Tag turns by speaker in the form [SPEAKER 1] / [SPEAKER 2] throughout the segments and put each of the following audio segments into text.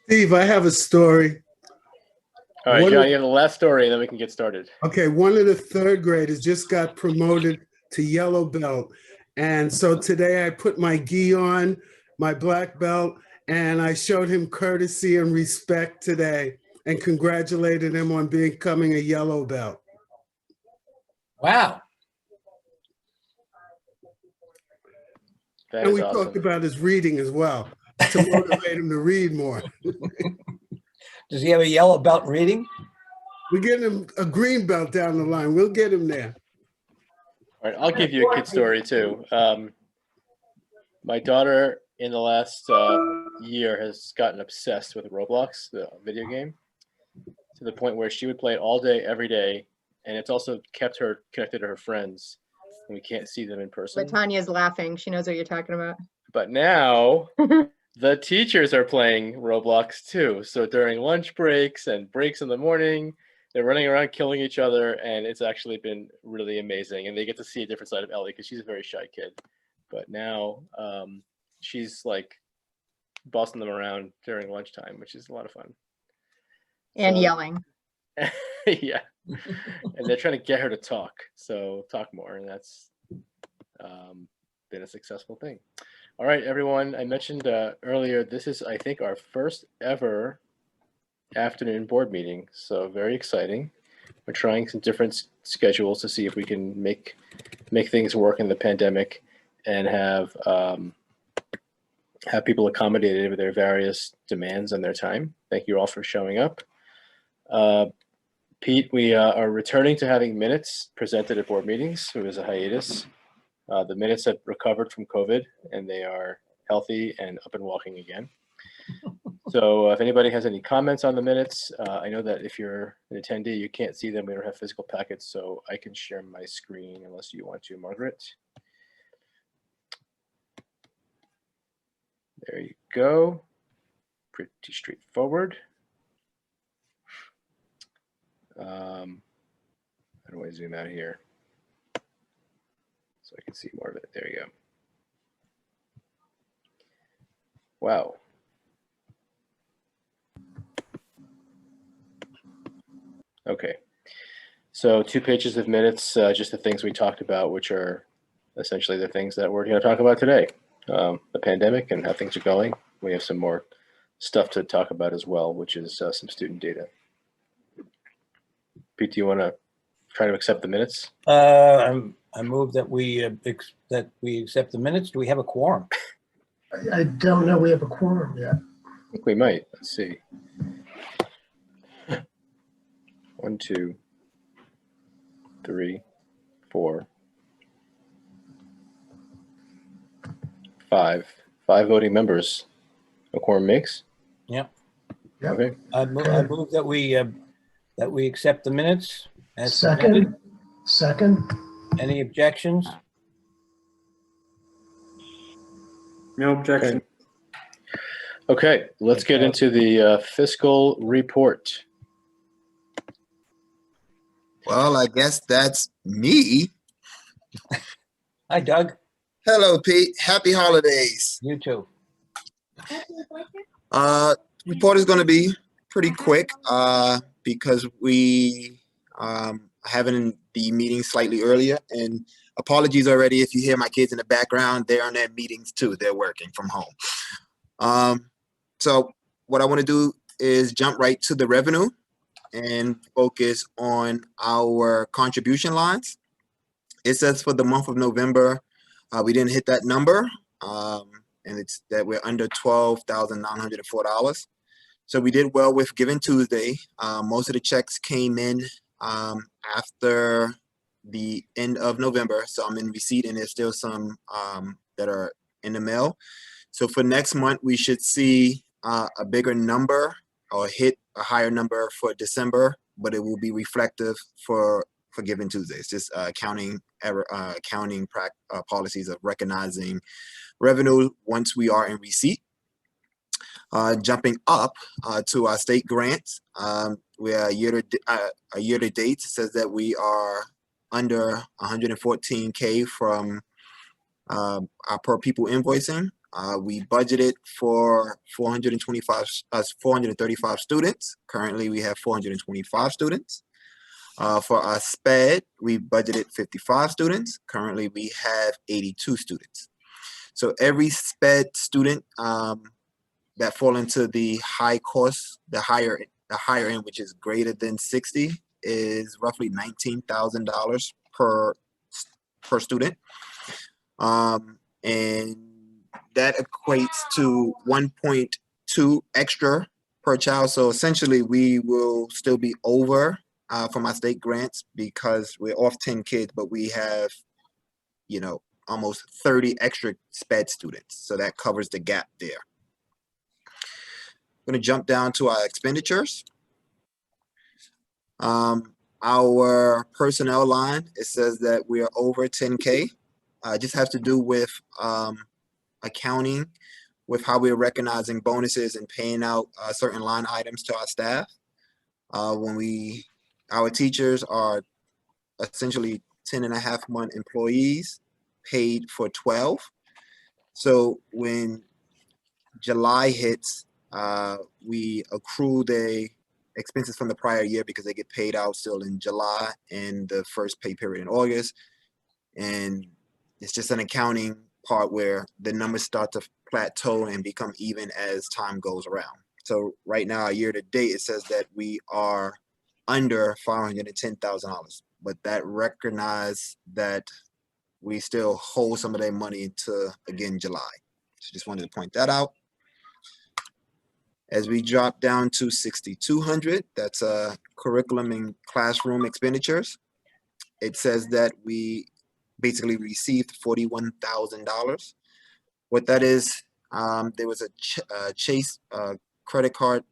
[SPEAKER 1] Steve, I have a story.
[SPEAKER 2] All right,
[SPEAKER 1] One
[SPEAKER 2] John,
[SPEAKER 1] of,
[SPEAKER 2] you have the last story, and then we can get started.
[SPEAKER 1] okay, one of the third graders just got promoted to yellow belt. And so today I put my gi on, my black belt, and I showed him courtesy and respect today and congratulated him on becoming a yellow belt.
[SPEAKER 3] Wow.
[SPEAKER 2] That
[SPEAKER 1] And
[SPEAKER 2] is
[SPEAKER 1] we
[SPEAKER 2] awesome.
[SPEAKER 1] talked about his reading as well to motivate him to read more.
[SPEAKER 3] Does he have a yellow belt reading?
[SPEAKER 1] We get him a green belt down the line. We'll get him there.
[SPEAKER 2] All right, I'll give you a kid story too. My daughter in the last year has gotten obsessed with Roblox, the video game, to the point where she would play it all day, every day, and it's also kept her connected to her friends, and we can't see them in person.
[SPEAKER 4] But Tanya's laughing. She knows what you're talking about.
[SPEAKER 2] But now the teachers are playing Roblox too. So during lunch breaks and breaks in the morning, they're running around killing each other, and it's actually been really amazing. And they get to see a different side of Ellie because she's a very shy kid. But now she's like bossing them around during lunchtime, which is a lot of fun.
[SPEAKER 4] And
[SPEAKER 2] So-
[SPEAKER 4] yelling.
[SPEAKER 2] Yeah. And they're trying to get her to talk. So talk more. And that's been a successful thing. All right, everyone. I mentioned earlier, this is, I think, our first ever afternoon board meeting. So very exciting. We're trying some different schedules to see if we can make things work in the pandemic and have people accommodated with their various demands and their time. Thank you all for showing up. Pete, we are returning to having minutes presented at board meetings. It was a hiatus. The minutes have recovered from COVID, and they are healthy and up and walking again. So if anybody has any comments on the minutes, I know that if you're an attendee, you can't see them. We don't have physical packets, so I can share my screen unless you want to, Margaret. There you go. Pretty straightforward. How do I zoom out here so I can see more of it? There you go. Wow. Okay. So 2 pages of minutes, just the things we talked about, which are essentially the things that we're going to talk about today. The pandemic and how things are going. We have some more stuff to talk about as well, which is some student data. Pete, do you want to try to accept the minutes?
[SPEAKER 3] I move that we accept the minutes. Do we have a quorum?
[SPEAKER 5] I don't know we have a quorum yet.
[SPEAKER 2] I think we might. Let's see. 1, 2, 3, 4, 5. 5 voting members. A quorum makes?
[SPEAKER 3] Yep.
[SPEAKER 5] Yep.
[SPEAKER 2] Okay.
[SPEAKER 3] I move that we accept the minutes as
[SPEAKER 5] Second.
[SPEAKER 3] presented.
[SPEAKER 5] Second.
[SPEAKER 3] Any objections?
[SPEAKER 6] No objection.
[SPEAKER 2] Okay, let's get into the fiscal report.
[SPEAKER 7] Well, I guess that's me.
[SPEAKER 3] Hi, Doug.
[SPEAKER 7] Hello, Pete. Happy holidays.
[SPEAKER 3] You too.
[SPEAKER 7] Report is going to be pretty quick because we having the meeting slightly earlier. And apologies already if you hear my kids in the background. They're on their meetings too. They're working from home. So what I want to do is jump right to the revenue and focus on our contribution lines. It says for the month of November, we didn't hit that number, and it's that we're under $12,904. So we did well with Giving Tuesday. Most of the checks came in after the end of November, so I'm in receipt, and there's still some that are in the mail. So for next month, we should see a bigger number or hit a higher number for December, but it will be reflective for Giving Tuesday. It's just accounting policies of recognizing revenue once we are in receipt. Jumping up to our state grants, we are year to date says that we are under 114K from our per people invoicing. We budgeted for 435 students. Currently, we have 425 students. For our SPED, we budgeted 55 students. Currently, we have 82 students. So every SPED student that fall into the high cost, the higher end, which is greater than 60, is roughly $19,000 per student. And that equates to 1.2 extra per child. So essentially, we will still be over from our state grants because we're off 10 kids, but we have, almost 30 extra SPED students. So that covers the gap there. I'm going to jump down to our expenditures. Our personnel line, it says that we are over 10K. It just has to do with accounting, with how we're recognizing bonuses and paying out certain line items to our staff. Our teachers are essentially 10.5-month employees paid for 12. So when July hits, we accrue the expenses from the prior year because they get paid out still in July and the first pay period in August. And it's just an accounting part where the numbers start to plateau and become even as time goes around. So right now, year to date, it says that we are under $510,000, but that recognize that we still hold some of their money into, again, July. So just wanted to point that out. As we drop down to 6,200, that's curriculum and classroom expenditures. It says that we basically received $41,000. What that is, there was a Chase credit card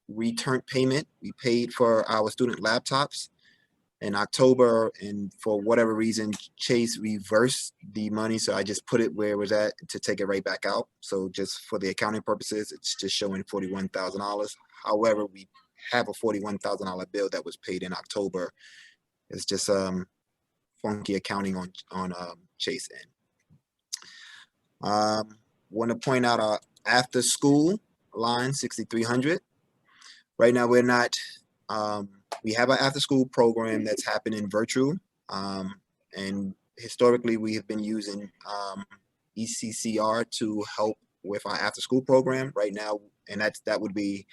[SPEAKER 7] return payment. We paid for our student laptops in October, and for whatever reason, Chase reversed the money. So I just put it where it was at to take it right back out. So just for the accounting purposes, it's just showing $41,000. However, we have a $41,000 bill that was paid in October. It's just funky accounting on Chase end. Want to point out our after school line, 6,300. Right now, we're not. We have an after school program that's happening virtual, and historically we have been using ECCR to help with our after school program right now, and that would be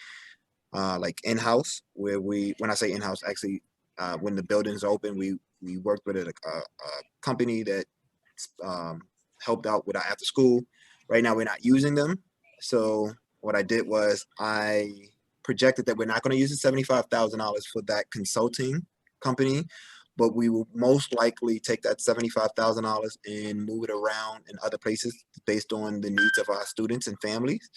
[SPEAKER 7] like in-house, where when I say in-house, actually when the building's open, we worked with a company that helped out with our after school. Right now we're not using them, so what I did was I projected that we're not going to use the $75,000 for that consulting company, but we will most likely take that $75,000 and move it around in other places based on the needs of our students and families.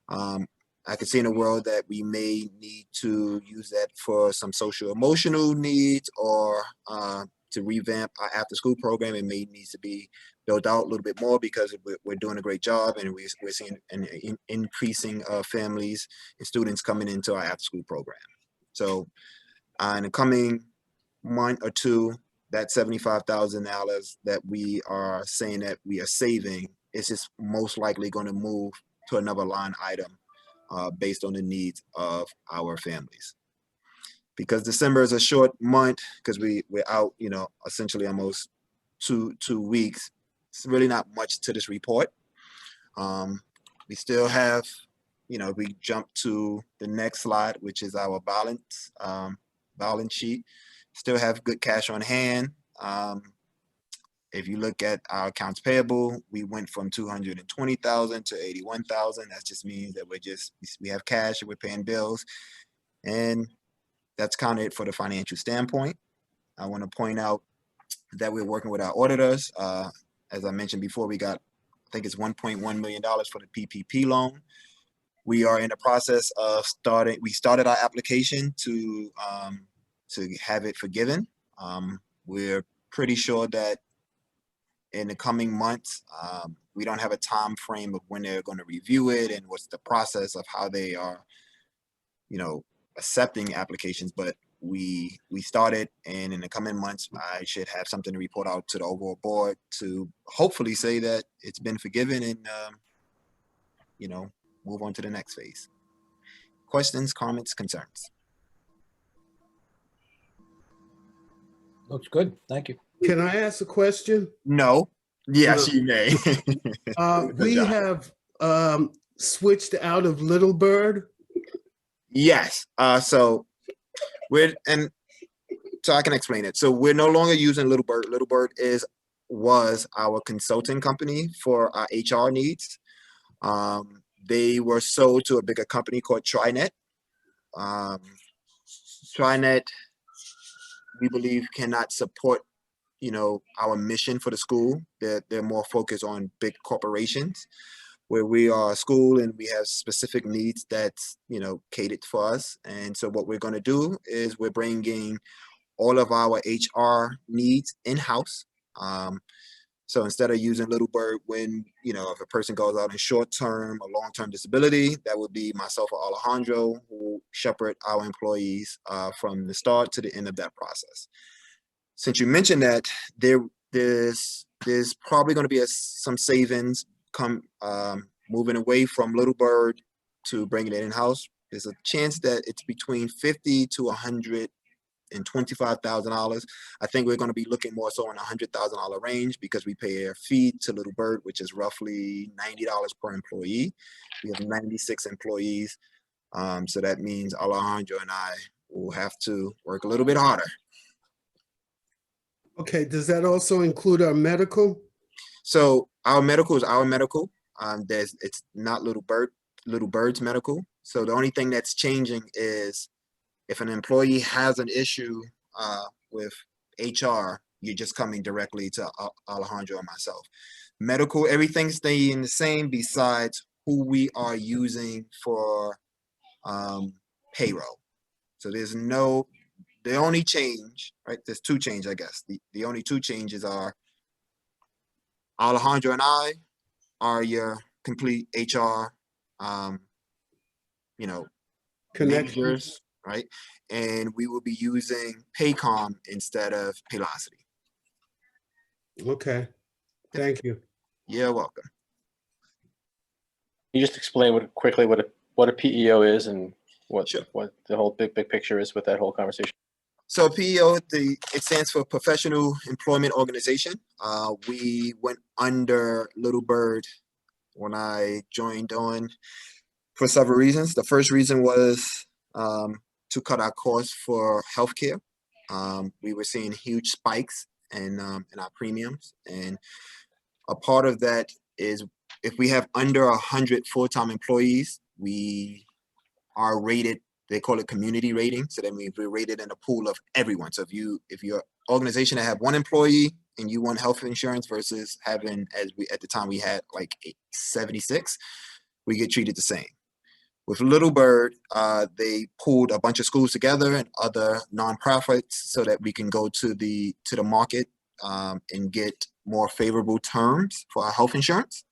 [SPEAKER 7] I can see in a world that we may need to use that for some social emotional needs or to revamp our after school program. It may need to be built out a little bit more because we're doing a great job, and we're seeing an increasing families and students coming into our after school program. So in the coming month or two, that $75,000 that we are saying that we are saving is just most likely going to move to another line item based on the needs of our families. Because December is a short month, because we're out, essentially almost two weeks. It's really not much to this report. We still have, we jump to the next slide, which is our balance sheet. Still have good cash on hand. If you look at our accounts payable, we went from 220,000 to 81,000. That just means that we have cash and we're paying bills, and that's kind of it for the financial standpoint. I want to point out that we're working with our auditors. As I mentioned before, we got, I think it's $1.1 million for the PPP loan. We are in the process of we started our application to have it forgiven. We're pretty sure that in the coming months, we don't have a time frame of when they're going to review it and what's the process of how they are, accepting applications, but we started, and in the coming months, I should have something to report out to the overall board to hopefully say that it's been forgiven and, you know, move on to the next phase. Questions, comments, concerns?
[SPEAKER 3] Looks good. Thank you.
[SPEAKER 1] Can I ask a question?
[SPEAKER 7] No. Yes,
[SPEAKER 1] No.
[SPEAKER 7] you may.
[SPEAKER 1] We
[SPEAKER 7] John.
[SPEAKER 1] have switched out of Little Bird.
[SPEAKER 7] Yes. So I can explain it. So we're no longer using Little Bird. Little Bird was our consulting company for our HR needs. They were sold to a bigger company called TriNet. TriNet, we believe, cannot support, you know, our mission for the school. They're more focused on big corporations, where we are a school and we have specific needs that's, you know, catered for us. And so what we're going to do is we're bringing all of our HR needs in-house. So instead of using Little Bird when, you know, if a person goes out in short-term or long-term disability, that would be myself or Alejandro who shepherd our employees from the start to the end of that process. Since you mentioned that, there's probably going to be some savings moving away from Little Bird to bringing it in-house. There's a chance that it's between $50,000 to $125,000. I think we're going to be looking more so in $100,000 range because we pay a fee to Little Bird, which is roughly $90 per employee. We have 96 employees. So that means Alejandro and I will have to work a little bit harder.
[SPEAKER 1] Okay, does that also include our medical?
[SPEAKER 7] So our medical is our medical. It's not Little Bird's medical. So the only thing that's changing is if an employee has an issue with HR, you're just coming directly to Alejandro and myself. Medical, everything's staying the same besides who we are using for payroll. So the only change, right? There's two changes, I guess. The only two changes are Alejandro and I are your complete HR, you know,
[SPEAKER 1] Connection.
[SPEAKER 7] managers, right? And we will be using Paycom instead of Paylocity.
[SPEAKER 1] Okay, thank you.
[SPEAKER 7] You're welcome.
[SPEAKER 2] You just explain quickly what a PEO is and what
[SPEAKER 7] Sure.
[SPEAKER 2] what the whole big picture is with that whole conversation.
[SPEAKER 7] So PEO, it stands for Professional Employment Organization. We went under Little Bird when I joined on for several reasons. The first reason was to cut our costs for healthcare. We were seeing huge spikes in our premiums, and a part of that is if we have under 100 full-time employees, we are rated. They call it community rating. So that means we're rated in a pool of everyone. So if you're an organization that have one employee and you want health insurance versus having, at the time we had like 76, we get treated the same. With Little Bird, they pulled a bunch of schools together and other nonprofits so that we can go to the market and get more favorable terms for our health insurance.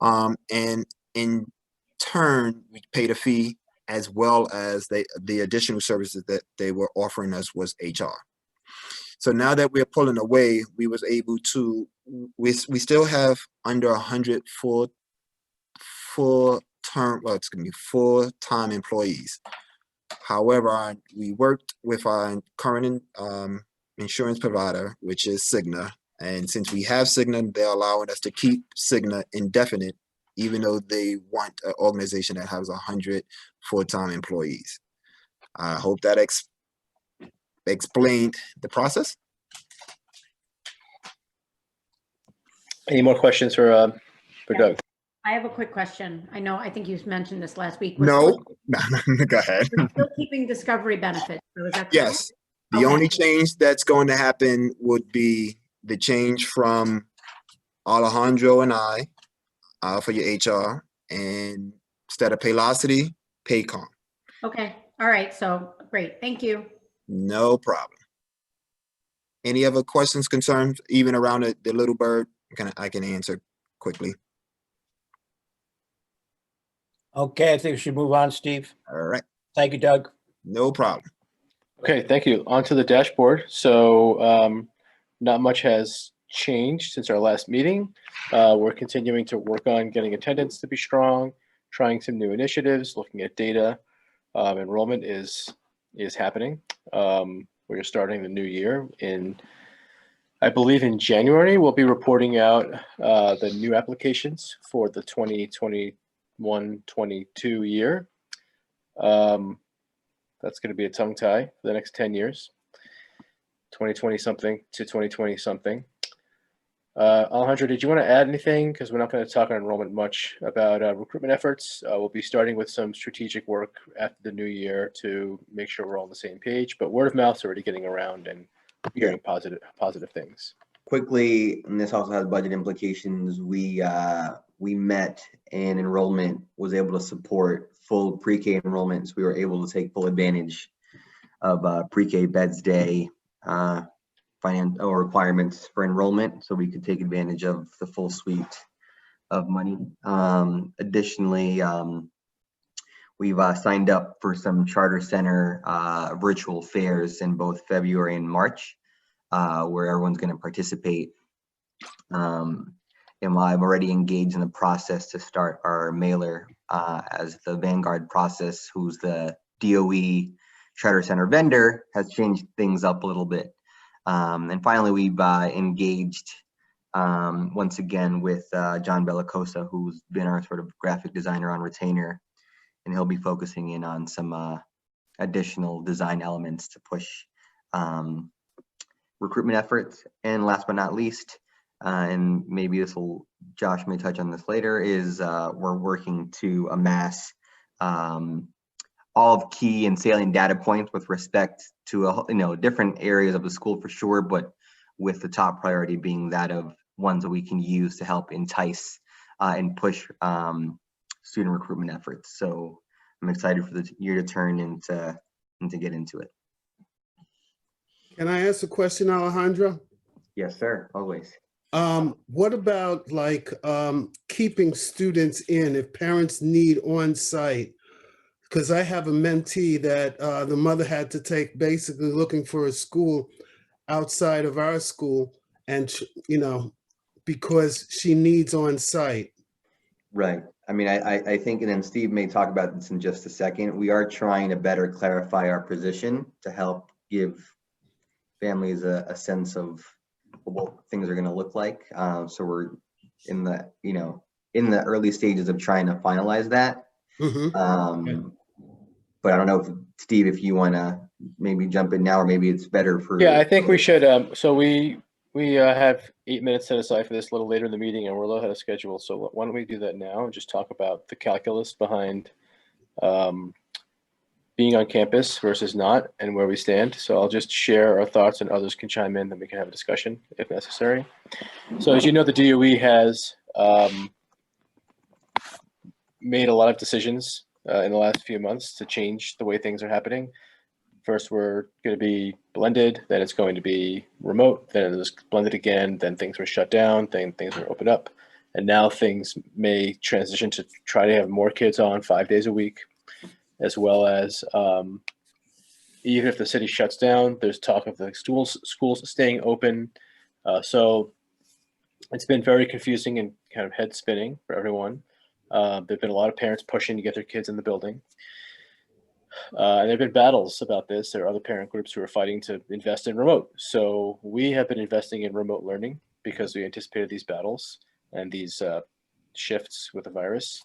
[SPEAKER 7] And in turn, we paid a fee as well as the additional services that they were offering us was HR. So now that we're pulling away, we was able to, we still have under 100 full-time employees. However, we worked with our current insurance provider, which is Cigna. And since we have Cigna, they're allowing us to keep Cigna indefinite, even though they want an organization that has 100 full-time employees. I hope that explained the process.
[SPEAKER 2] Any more questions for Doug?
[SPEAKER 8] I have a quick question. I think you mentioned this last week.
[SPEAKER 7] No, go ahead.
[SPEAKER 8] We're still keeping discovery benefits. So is that correct?
[SPEAKER 7] Yes. The
[SPEAKER 8] Okay.
[SPEAKER 7] only change that's going to happen would be the change from Alejandro and I for your HR, and instead of Paylocity, Paycom.
[SPEAKER 8] Okay. All right. So great. Thank you.
[SPEAKER 7] No problem. Any other questions, concerns, even around the Little Bird? I can answer quickly.
[SPEAKER 3] Okay, I think we should move on, Steve.
[SPEAKER 7] All right.
[SPEAKER 3] Thank you, Doug.
[SPEAKER 7] No problem.
[SPEAKER 2] Okay, thank you. Onto the dashboard. So not much has changed since our last meeting. We're continuing to work on getting attendance to be strong, trying some new initiatives, looking at data. Enrollment is happening. We're starting the new year in, I believe in January, we'll be reporting out the new applications for the 2021-22 year. That's going to be a tongue tie for the next 10 years, 2020 something to 2020 something. Alejandro, did you want to add anything? Because we're not going to talk on enrollment much about recruitment efforts. We'll be starting with some strategic work after the new year to make sure we're all on the same page. But word of mouth is already getting around and hearing positive things.
[SPEAKER 9] Quickly, and this also has budget implications. We met and enrollment was able to support full pre-K enrollment. So we were able to take full advantage of pre-K beds day requirements for enrollment, so we could take advantage of the full suite of money. Additionally, we've signed up for some charter center virtual fairs in both February and March, where everyone's going to participate. And I've already engaged in the process to start our mailer as the Vanguard process, who's the DOE charter center vendor, has changed things up a little bit. And finally, we've engaged once again with John Bellacosa, who's been our sort of graphic designer on retainer, and he'll be focusing in on some additional design elements to push recruitment efforts. And last but not least, and maybe Josh may touch on this later, is we're working to amass all of key and salient data points with respect to different areas of the school for sure, but with the top priority being that of ones that we can use to help entice and push student recruitment efforts. So I'm excited for the year to turn and to get into it.
[SPEAKER 1] Can I ask a question, Alejandro?
[SPEAKER 9] Yes, sir, always.
[SPEAKER 1] What about keeping students in if parents need on-site? Because I have a mentee that the mother had to take, basically looking for a school outside of our school, and because she needs on-site.
[SPEAKER 9] Right. I mean, I think, and then Steve may talk about this in just a second, we are trying to better clarify our position to help give families a sense of what things are going to look like. So we're in the early stages of trying to finalize that.
[SPEAKER 1] Mm-hmm.
[SPEAKER 9] But I don't know if Steve, if you want to maybe jump in now, or maybe it's better for.
[SPEAKER 2] Yeah, I think we should. So we have 8 minutes set aside for this a little later in the meeting, and we're a little ahead of schedule. So why don't we do that now and just talk about the calculus behind being on campus versus not, and where we stand. So I'll just share our thoughts, and others can chime in, then we can have a discussion if necessary. So as you know, the DOE has made a lot of decisions in the last few months to change the way things are happening. First, we're going to be blended, then it's going to be remote, then it was blended again, then things were shut down, then things were opened up. And now things may transition to try to have more kids on 5 days a week, as well as even if the city shuts down, there's talk of the schools staying open. So it's been very confusing and kind of head spinning for everyone. There've been a lot of parents pushing to get their kids in the building. And there have been battles about this. There are other parent groups who are fighting to invest in remote. So we have been investing in remote learning because we anticipated these battles and these shifts with the virus.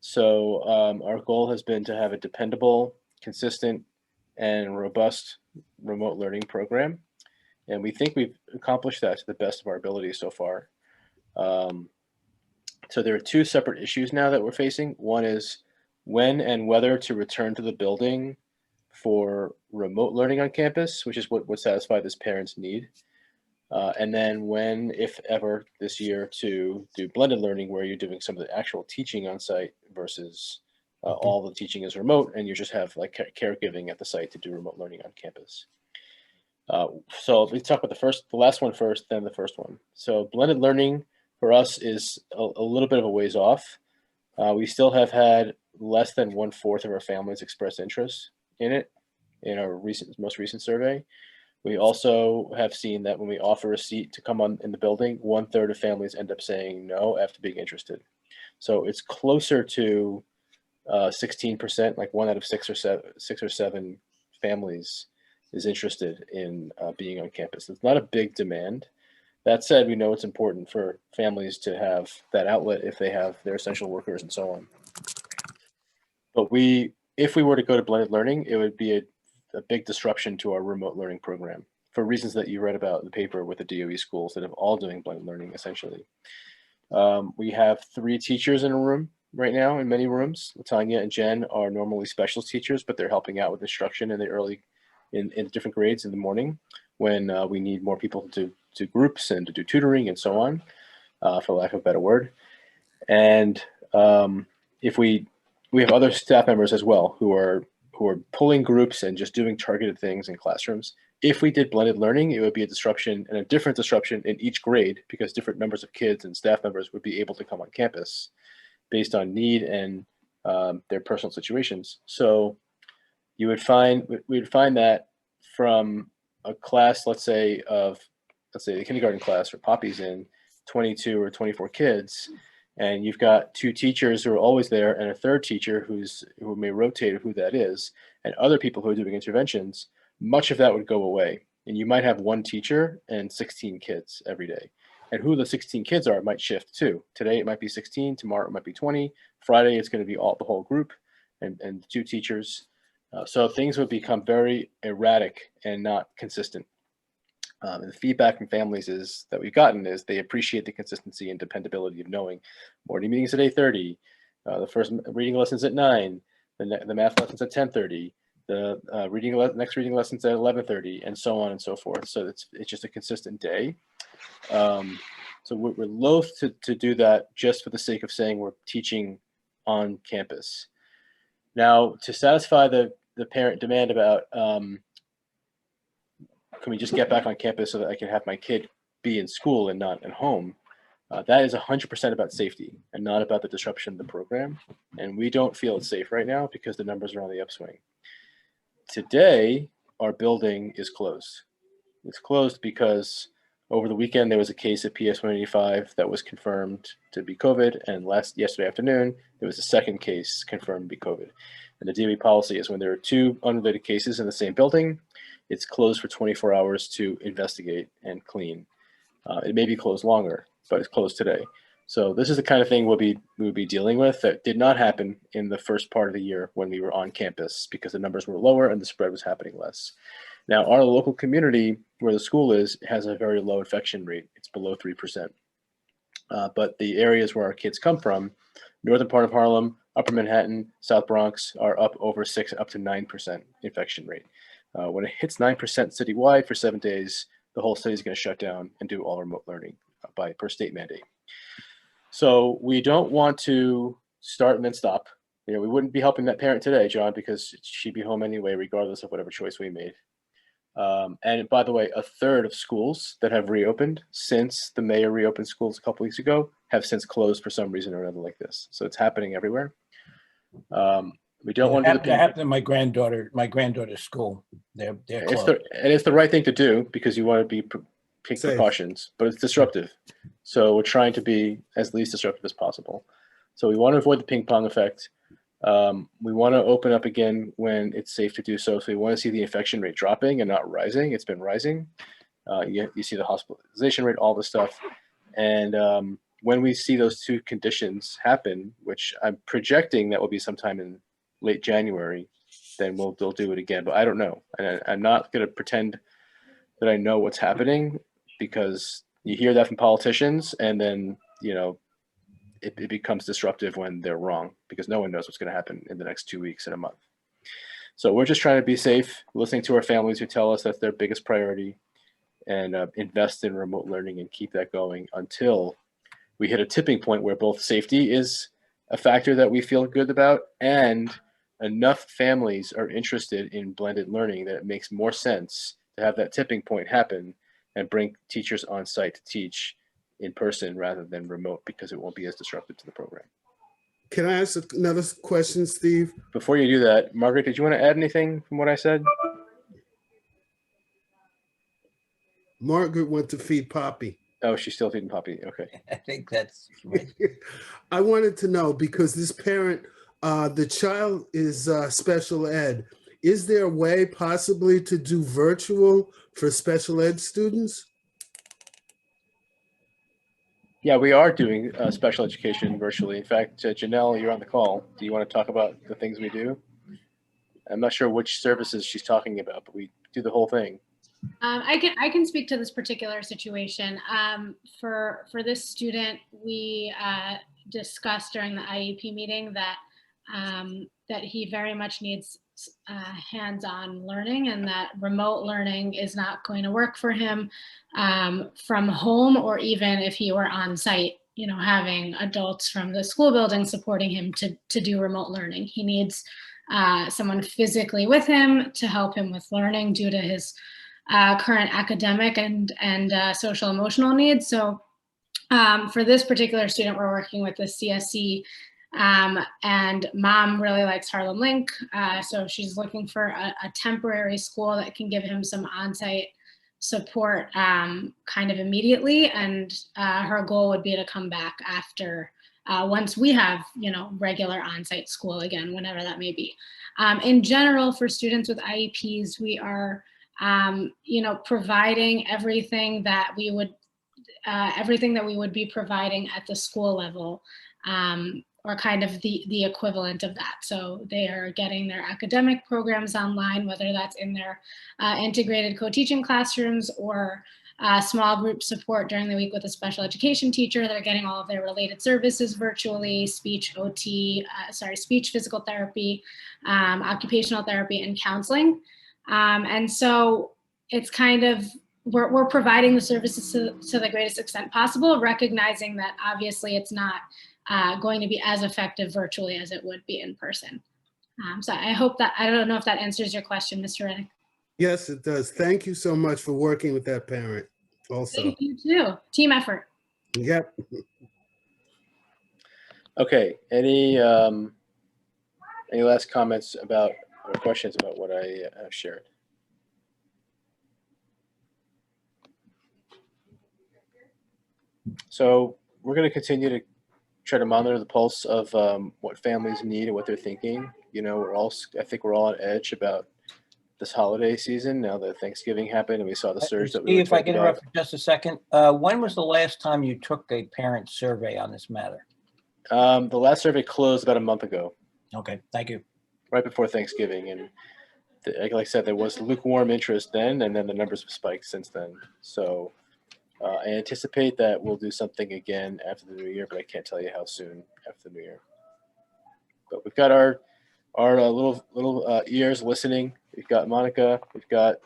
[SPEAKER 2] So our goal has been to have a dependable, consistent, and robust remote learning program. And we think we've accomplished that to the best of our ability so far. So there are two separate issues now that we're facing. One is when and whether to return to the building for remote learning on campus, which is what would satisfy this parent's need. And then when, if ever, this year to do blended learning, where you're doing some of the actual teaching on site versus all the teaching is remote, and you just have like caregiving at the site to do remote learning on campus. So we talk about the last one first, then the first one. So blended learning for us is a little bit of a ways off. We still have had less than 1/4 of our families express interest in it. in our most recent survey. We also have seen that when we offer a seat to come on in the building, 1/3 of families end up saying no after being interested. So it's closer to 16%, like 1 out of 6 or 7 families is interested in being on campus. It's not a big demand. That said, we know it's important for families to have that outlet if they have their essential workers and so on. But if we were to go to blended learning, it would be a big disruption to our remote learning program for reasons that you read about in the paper with the DOE schools that are all doing blended learning essentially. We have 3 teachers in a room right now in many rooms. Latanya and Jen are normally specialist teachers, but they're helping out with instruction in the in different grades in the morning when we need more people to do groups and to do tutoring and so on, for lack of a better word. And if we have other staff members as well who are pulling groups and just doing targeted things in classrooms. If we did blended learning, it would be a disruption and a different disruption in each grade because different numbers of kids and staff members would be able to come on campus based on need and their personal situations. So we would find that from a class, let's say the kindergarten class where Poppy's in, 22 or 24 kids, and you've got 2 teachers who are always there and a 3rd teacher who may rotate who that is, and other people who are doing interventions, much of that would go away. And you might have 1 teacher and 16 kids every day. And who the 16 kids are might shift too. Today it might be 16, tomorrow it might be 20, Friday it's going to be the whole group and 2 teachers. So things would become very erratic and not consistent. And the feedback from families that we've gotten is they appreciate the consistency and dependability of knowing morning meetings at 8:30, the first reading lessons at 9, the math lessons at 10:30, the next reading lessons at 11:30, and so on and so forth. So it's just a consistent day. So we're loath to do that just for the sake of saying we're teaching on campus. Now, to satisfy the parent demand about can we just get back on campus so that I can have my kid be in school and not at home? That is 100% about safety and not about the disruption of the program. And we don't feel it's safe right now because the numbers are on the upswing. Today, our building is closed. It's closed because over the weekend, there was a case at PS 185 that was confirmed to be COVID. And yesterday afternoon, there was a second case confirmed to be COVID. And the DOE policy is when there are 2 unrelated cases in the same building, it's closed for 24 hours to investigate and clean. It may be closed longer, but it's closed today. So this is the kind of thing we would be dealing with that did not happen in the first part of the year when we were on campus because the numbers were lower and the spread was happening less. Now, our local community where the school is has a very low infection rate. It's below 3%. But the areas where our kids come from, northern part of Harlem, Upper Manhattan, South Bronx, are up over 6, up to 9% infection rate. When it hits 9% citywide for 7 days, the whole city is going to shut down and do all remote learning per state mandate. So we don't want to start and then stop. We wouldn't be helping that parent today, John, because she'd be home anyway, regardless of whatever choice we made. And by the way, 1/3 of schools that have reopened since the mayor reopened schools a couple weeks ago have since closed for some reason or another like this. So it's happening everywhere. We don't want to do
[SPEAKER 3] That happened at my granddaughter's school. They're closed.
[SPEAKER 2] It's the right thing to do because you want to take precautions, but it's disruptive. So we're trying to be as least disruptive as possible. So we want to avoid the ping pong effect. We want to open up again when it's safe to do so. So we want to see the infection rate dropping and not rising. It's been rising. You see the hospitalization rate, all this stuff. And when we see those 2 conditions happen, which I'm projecting that will be sometime in late January, then they'll do it again. But I don't know. And I'm not going to pretend that I know what's happening because you hear that from politicians and then, it becomes disruptive when they're wrong because no one knows what's going to happen in the next 2 weeks and a month. So we're just trying to be safe, listening to our families who tell us that's their biggest priority and invest in remote learning and keep that going until we hit a tipping point where both safety is a factor that we feel good about and enough families are interested in blended learning that it makes more sense to have that tipping point happen and bring teachers on site to teach in person rather than remote because it won't be as disruptive to the program.
[SPEAKER 1] Can I ask another question, Steve?
[SPEAKER 2] Before you do that, Margaret, did you want to add anything from what I said?
[SPEAKER 1] Margaret went to feed Poppy.
[SPEAKER 2] Oh, she's still feeding Poppy. Okay.
[SPEAKER 3] I think that's right.
[SPEAKER 1] I wanted to know, because this parent, the child is special ed. Is there a way possibly to do virtual for special ed students?
[SPEAKER 2] Yeah, we are doing special education virtually. In fact, Janelle, you're on the call. Do you want to talk about the things we do? I'm not sure which services she's talking about, but we do the whole thing.
[SPEAKER 10] I can speak to this particular situation. For this student, we discussed during the IEP meeting that that he very much needs hands-on learning, and that remote learning is not going to work for him from home, or even if he were on site, you know, having adults from the school building supporting him to do remote learning. He needs someone physically with him to help him with learning due to his current academic and social emotional needs. So for this particular student, we're working with the CSC, and mom really likes Harlem Link. So she's looking for a temporary school that can give him some on-site support kind of immediately. And her goal would be to come back after once we have, you know, regular on-site school again, whenever that may be. In general, for students with IEPs, we are you know, providing everything that we would be providing at the school level, or kind of the equivalent of that. So they are getting their academic programs online, whether that's in their integrated co-teaching classrooms or small group support during the week with a special education teacher. They're getting all of their related services virtually: speech, speech, physical therapy, occupational therapy, and counseling. And so it's kind of, we're providing the services to the greatest extent possible, recognizing that obviously it's not going to be as effective virtually as it would be in person. So I hope that, I don't know if that answers your question, Mr. Reddick.
[SPEAKER 1] Yes, it does. Thank you so much for working with that parent also.
[SPEAKER 10] Thank you too. Team effort.
[SPEAKER 1] Yep.
[SPEAKER 2] Okay. Any last comments about or questions about what I shared? So we're going to continue to try to monitor the pulse of what families need and what they're thinking. You know, I think we're all on edge about this holiday season now that Thanksgiving happened and we saw the surge that we were
[SPEAKER 3] If I
[SPEAKER 2] talking
[SPEAKER 3] can
[SPEAKER 2] about.
[SPEAKER 3] interrupt for just a second, when was the last time you took a parent survey on this matter?
[SPEAKER 2] The last survey closed about a month ago,
[SPEAKER 3] Okay, thank you.
[SPEAKER 2] right before Thanksgiving. And like I said, there was lukewarm interest then, and then the numbers have spiked since then. So I anticipate that we'll do something again after the new year, but I can't tell you how soon after the new year. But we've got our little ears listening. We've got Monica. We've got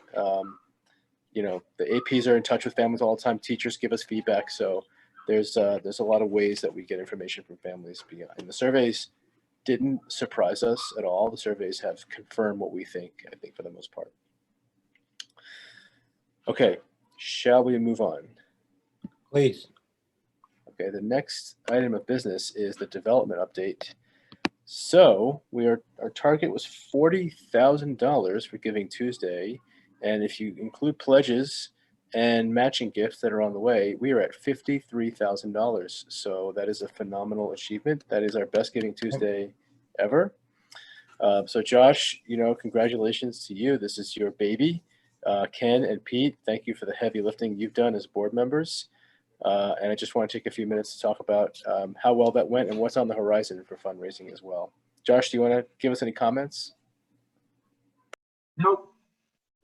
[SPEAKER 2] you know, the APs are in touch with families all the time. Teachers give us feedback. So there's a lot of ways that we get information from families. And the surveys didn't surprise us at all. The surveys have confirmed what we think, I think, for the most part. Okay, shall we move on?
[SPEAKER 3] Please.
[SPEAKER 2] Okay, the next item of business is the development update. So our target was $40,000 for Giving Tuesday, and if you include pledges and matching gifts that are on the way, we are at $53,000. So that is a phenomenal achievement. That is our best Giving Tuesday ever. So Josh, you know, congratulations to you. This is your baby. Ken and Pete, thank you for the heavy lifting you've done as board members. And I just want to take a few minutes to talk about how well that went and what's on the horizon for fundraising as well. Josh, do you want to give us any comments?
[SPEAKER 11] Nope.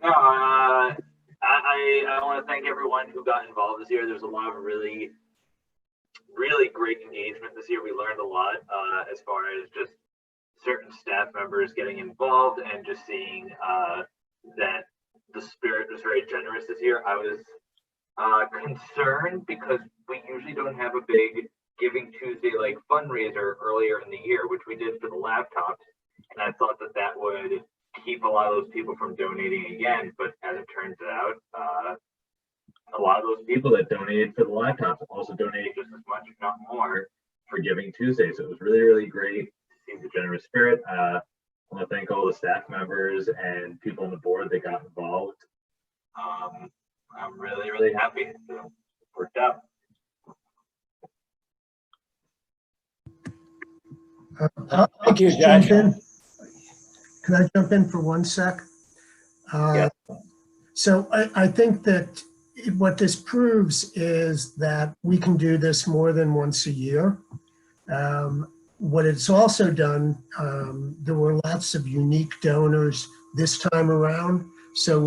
[SPEAKER 11] No, I want to thank everyone who got involved this year. There's a lot of really great engagement this year. We learned a lot as far as just certain staff members getting involved and just seeing that the spirit was very generous this year. I was concerned because we usually don't have a big Giving Tuesday like fundraiser earlier in the year, which we did for the laptops, and I thought that would keep a lot of those people from donating again. But as it turns out, a lot of those people that donated for the laptops also donated just as much, if not more, for Giving Tuesday. So it was really great to see the generous spirit. I want to thank all the staff members and people on the board that got involved. I'm really, really happy. So it worked out.
[SPEAKER 3] Thank you,
[SPEAKER 5] Jump
[SPEAKER 3] Josh.
[SPEAKER 5] in. Can I jump in for 1 sec?
[SPEAKER 11] Yeah.
[SPEAKER 5] So I think that what this proves is that we can do this more than once a year. What it's also done, there were lots of unique donors this time around. So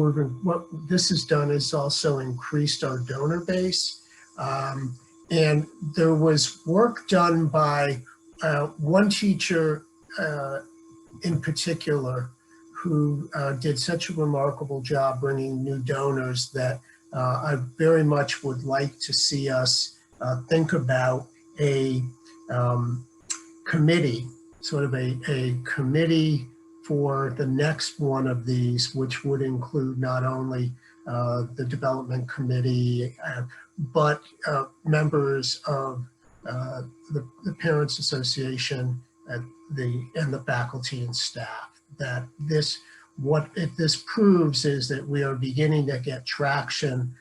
[SPEAKER 5] what this has done is also increased our donor base. And there was work done by one teacher in particular who did such a remarkable job bringing new donors that I very much would like to see us think about a committee, sort of a committee for the next one of these, which would include not only the development committee, but members of the Parents Association and the faculty and staff. That what this proves is that we are beginning to get traction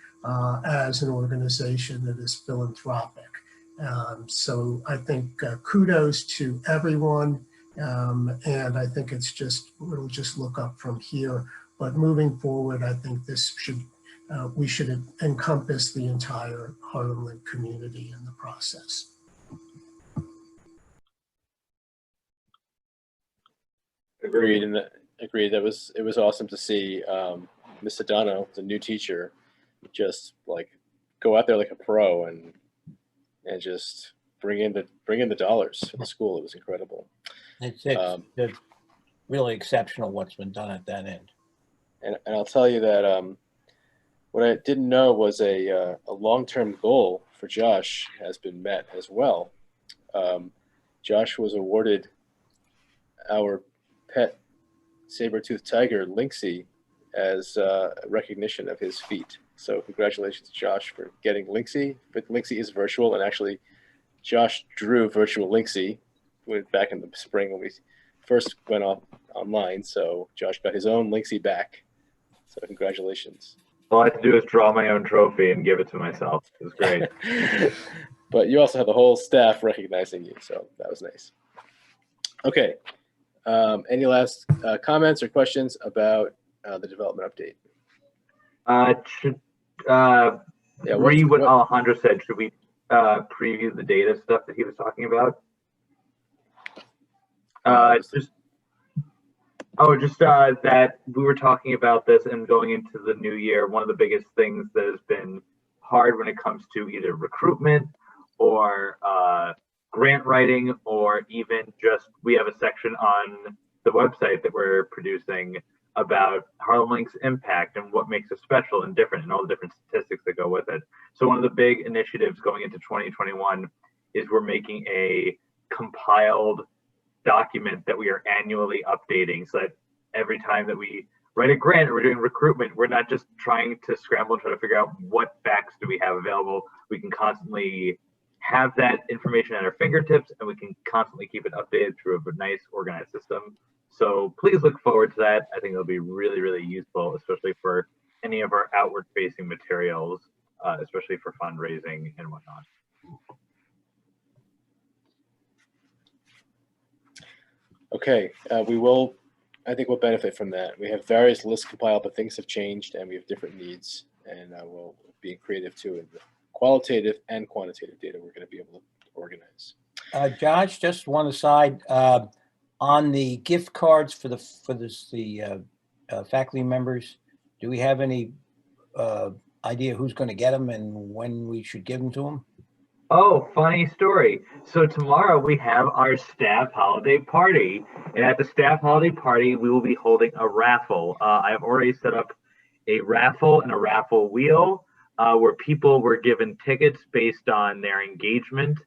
[SPEAKER 5] as an organization that is philanthropic. So I think kudos to everyone, and I think it'll just look up from here. But moving forward, I think we should encompass the entire Harlem Link community in the process.
[SPEAKER 2] Agreed, and agreed. It was awesome to see Miss Adano, the new teacher, just like go out there like a pro and just bring in the dollars for the school. It was incredible.
[SPEAKER 3] It's really exceptional what's been done at that end.
[SPEAKER 2] And I'll tell you that what I didn't know was a long-term goal for Josh has been met as well. Josh was awarded our pet saber-toothed tiger, Lynxie, as a recognition of his feat. So congratulations, Josh, for getting Lynxie. But Lynxie is virtual, and actually, Josh drew virtual Lynxie back in the spring when we first went online. So Josh got his own Lynxie back. So congratulations.
[SPEAKER 11] All I had to do is draw my own trophy and give it to myself. It was great.
[SPEAKER 2] But you also have the whole staff recognizing you, so that was nice. Okay. Any last comments or questions about the development update?
[SPEAKER 11] Read what Alejandro said. Should we preview the data stuff that he was talking about? That we were talking about this and going into the new year. One of the biggest things that has been hard when it comes to either recruitment or grant writing, or even just, we have a section on the website that we're producing about Harlem Link's impact and what makes it special and different and all the different statistics that go with it. So one of the big initiatives going into 2021 is we're making a compiled document that we are annually updating, so that every time that we write a grant or we're doing recruitment, we're not just trying to scramble and try to figure out what facts do we have available. We can constantly have that information at our fingertips, and we can constantly keep it updated through a nice organized system. So please look forward to that. I think it'll be really, really useful, especially for any of our outward facing materials, especially for fundraising and whatnot.
[SPEAKER 2] Okay, I think we'll benefit from that. We have various lists compiled, but things have changed and we have different needs, and we'll be creative too in the qualitative and quantitative data we're going to be able to organize.
[SPEAKER 3] Josh, just one aside, on the gift cards for the faculty members, do we have any idea who's going to get them and when we should give them to them?
[SPEAKER 11] Oh, funny story. So tomorrow we have our staff holiday party, and at the staff holiday party, we will be holding a raffle. I have already set up a raffle and a raffle wheel where people were given tickets based on their engagement.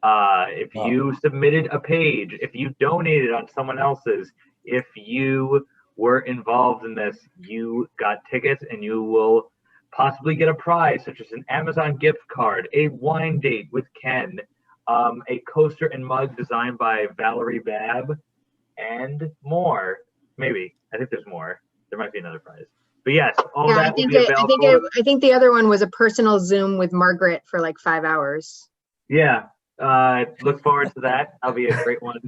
[SPEAKER 11] If you submitted a page, if you donated on someone else's, if you were involved in this, you got tickets, and you will possibly get a prize, such as an Amazon gift card, a wine date with Ken, a coaster and mug designed by Valerie Babb, and more. Maybe. I think there's more. There might be another prize. But yes, all
[SPEAKER 4] Yeah,
[SPEAKER 11] that will be available.
[SPEAKER 4] I think the other one was a personal Zoom with Margaret for like 5 hours.
[SPEAKER 11] Yeah, look forward to that. That'll be a great one.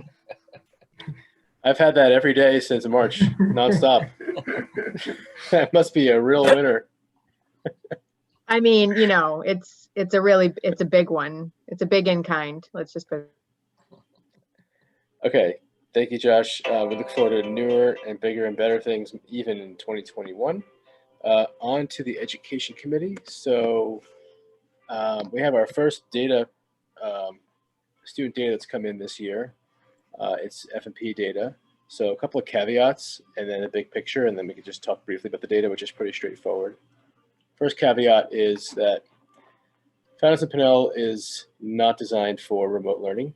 [SPEAKER 2] I've had that every day since March, nonstop. That must be a real winner.
[SPEAKER 4] I mean, it's a big one. It's a big in kind. Let's just put.
[SPEAKER 2] Okay, thank you, Josh. We look forward to newer and bigger and better things even in 2021. On to the Education Committee. So we have our first data, student data that's come in this year. It's F&P data. So a couple of caveats and then a big picture, and then we can just talk briefly about the data, which is pretty straightforward. First caveat is that Fountas and Pinnell is not designed for remote learning.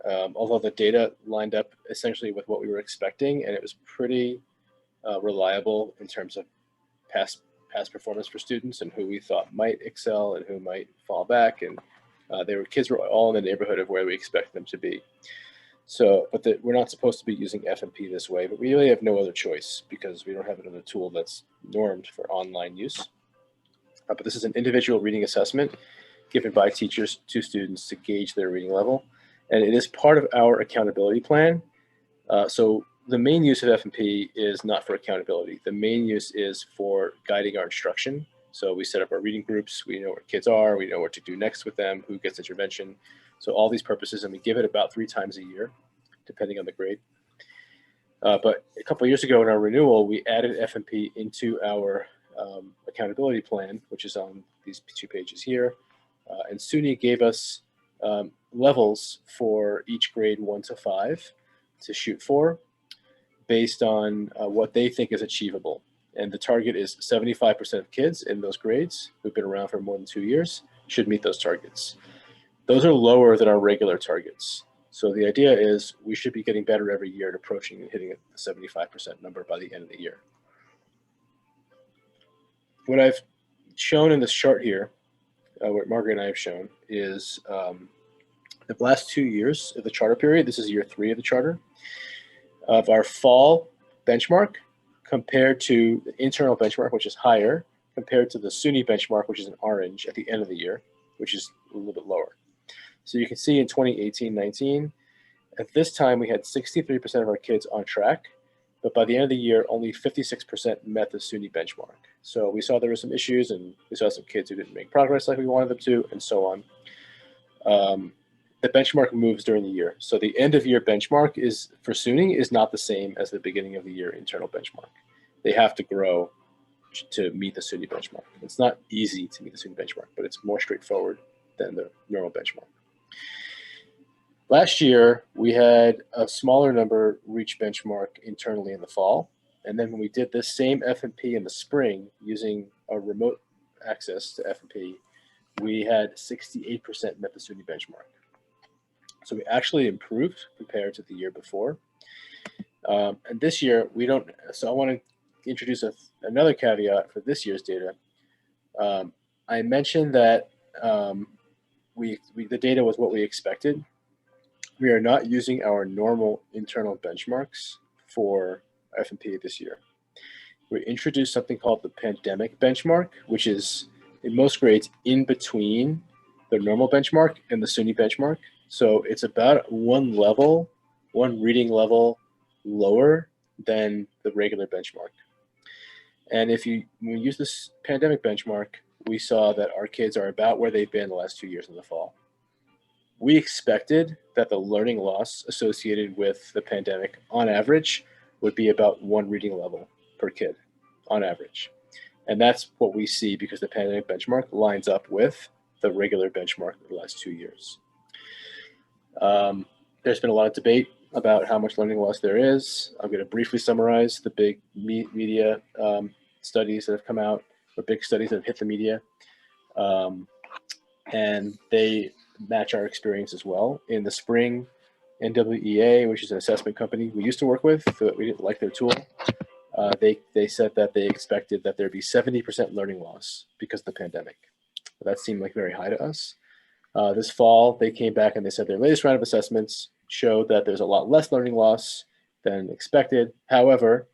[SPEAKER 2] Although the data lined up essentially with what we were expecting, and it was pretty reliable in terms of past performance for students and who we thought might excel and who might fall back, and kids were all in the neighborhood of where we expected them to be. So, but we're not supposed to be using F&P this way, but we really have no other choice because we don't have another tool that's normed for online use. But this is an individual reading assessment given by teachers to students to gauge their reading level. And it is part of our accountability plan. So the main use of F&P is not for accountability. The main use is for guiding our instruction. So we set up our reading groups. We know where kids are. We know what to do next with them, who gets intervention. So all these purposes, and we give it about 3 times a year, depending on the grade. But a couple of years ago in our renewal, we added F&P into our accountability plan, which is on these 2 pages here. And SUNY gave us levels for each grade 1 to 5 to shoot for based on what they think is achievable. And the target is 75% of kids in those grades who've been around for more than 2 years should meet those targets. Those are lower than our regular targets. So the idea is we should be getting better every year at approaching and hitting the 75% number by the end of the year. What I've shown in this chart here, what Margaret and I have shown, is the last 2 years of the charter period. This is year 3 of the charter, of our fall benchmark compared to the internal benchmark, which is higher, compared to the SUNY benchmark, which is in orange at the end of the year, which is a little bit lower. So you can see in 2018-19, at this time we had 63% of our kids on track, but by the end of the year, only 56% met the SUNY benchmark. So we saw there were some issues, and we saw some kids who didn't make progress like we wanted them to, and so on. The benchmark moves during the year. So the end of year benchmark is for SUNY is not the same as the beginning of the year internal benchmark. They have to grow to meet the SUNY benchmark. It's not easy to meet the SUNY benchmark, but it's more straightforward than the normal benchmark. Last year, we had a smaller number reach benchmark internally in the fall. And then when we did this same F&P in the spring using a remote access to F&P, we had 68% met the SUNY benchmark. So we actually improved compared to the year before. And this year, we don't, so I want to introduce another caveat for this year's data. I mentioned that the data was what we expected. We are not using our normal internal benchmarks for F&P this year. We introduced something called the pandemic benchmark, which is in most grades in between the normal benchmark and the SUNY benchmark. So it's about one reading level lower than the regular benchmark. And when we use this pandemic benchmark, we saw that our kids are about where they've been the last 2 years in the fall. We expected that the learning loss associated with the pandemic on average would be about 1 reading level per kid on average. And that's what we see because the pandemic benchmark lines up with the regular benchmark of the last 2 years. There's been a lot of debate about how much learning loss there is. I'm going to briefly summarize the big media studies that have come out, or big studies that have hit the media. And they match our experience as well. In the spring, NWEA, which is an assessment company we used to work with, but we didn't like their tool, they said that they expected that there'd be 70% learning loss because of the pandemic. That seemed like very high to us. This fall, they came back and they said their latest round of assessments showed that there's a lot less learning loss than expected. However,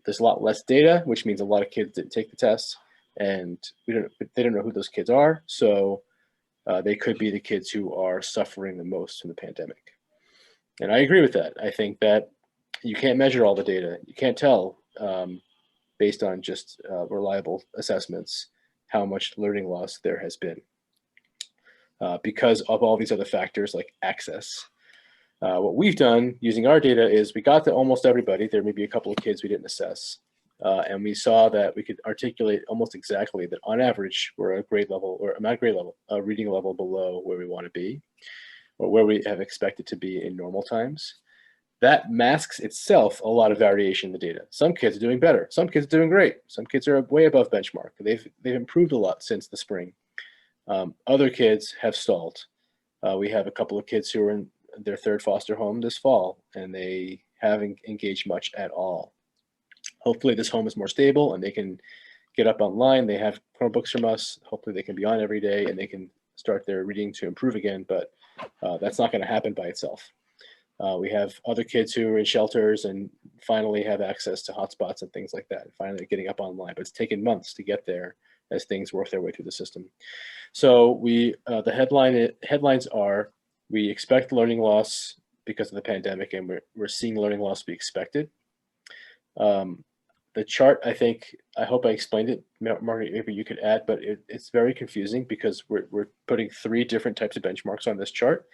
[SPEAKER 2] there's a lot less data, which means a lot of kids didn't take the test, and they don't know who those kids are. So they could be the kids who are suffering the most from the pandemic. And I agree with that. I think that you can't measure all the data. You can't tell based on just reliable assessments how much learning loss there has been because of all these other factors like access. What we've done using our data is we got to almost everybody. There may be a couple of kids we didn't assess. And we saw that we could articulate almost exactly that on average, we're a grade level, or not grade level, a reading level below where we want to be, or where we have expected to be in normal times. That masks itself a lot of variation in the data. Some kids are doing better. Some kids are doing great. Some kids are way above benchmark. They've improved a lot since the spring. Other kids have stalled. We have a couple of kids who are in their third foster home this fall, and they haven't engaged much at all. Hopefully this home is more stable and they can get up online. They have Chromebooks from us. Hopefully they can be on every day and they can start their reading to improve again, but that's not going to happen by itself. We have other kids who are in shelters and finally have access to hotspots and things like that, and finally getting up online, but it's taken months to get there as things work their way through the system. So the headlines are, we expect learning loss because of the pandemic, and we're seeing learning loss be expected. The chart, I hope I explained it, Margaret, maybe you could add, but it's very confusing because we're putting 3 different types of benchmarks on this chart